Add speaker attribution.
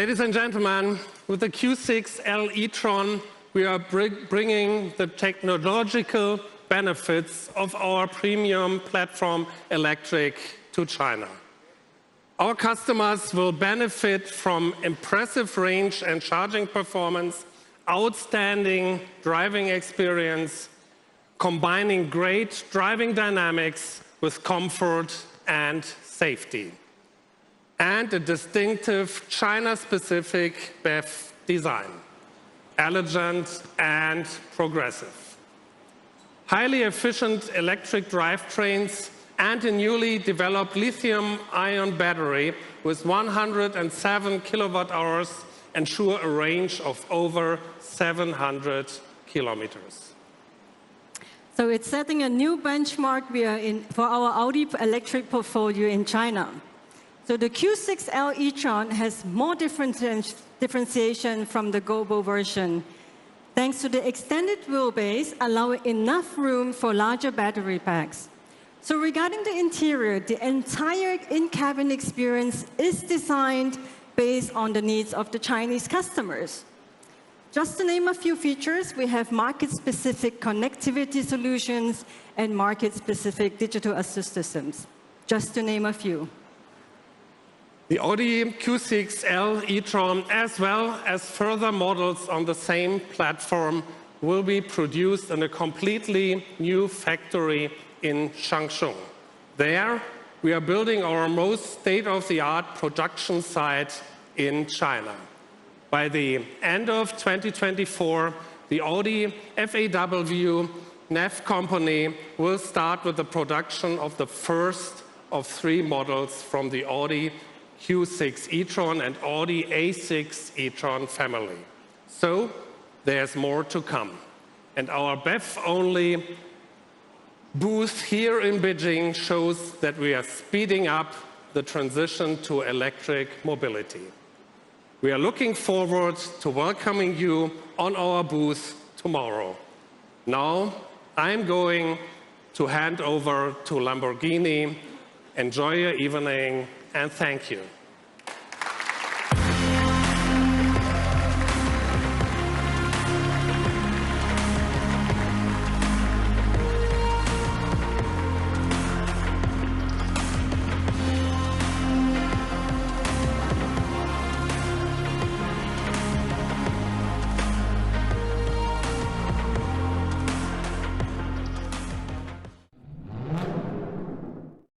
Speaker 1: Ladies and gentlemen, with the Q6L e-tron, we are bringing the technological benefits of our premium platform electric to China. Our customers will benefit from impressive range and charging performance, outstanding driving experience, combining great driving dynamics with comfort and safety, and a distinctive China-specific BEV design, elegant and progressive. Highly efficient electric drivetrains and a newly developed lithium-ion battery with 107 kilowatt-hours ensure a range of over 700 kilometers.
Speaker 2: So it's setting a new benchmark for our Audi electric portfolio in China. So the Q6L e-tron has more differentiation from the global version, thanks to the extended wheelbase, allowing enough room for larger battery packs. So regarding the interior, the entire in-cabin experience is designed based on the needs of the Chinese customers. Just to name a few features, we have market-specific connectivity solutions and market-specific digital assist systems, just to name a few.
Speaker 1: The Audi Q6L e-tron, as well as further models on the same platform, will be produced in a completely new factory in Changchun. There, we are building our most state-of-the-art production site in China. By the end of 2024, the Audi FAW NEV Company will start with the production of the first of 3 models from the Audi Q6 e-tron and Audi A6 e-tron family. So there's more to come. And our BEV-only booth here in Beijing shows that we are speeding up the transition to electric mobility. We are looking forward to welcoming you on our booth tomorrow. Now, I'm going to hand over to Lamborghini. Enjoy your evening, and thank you.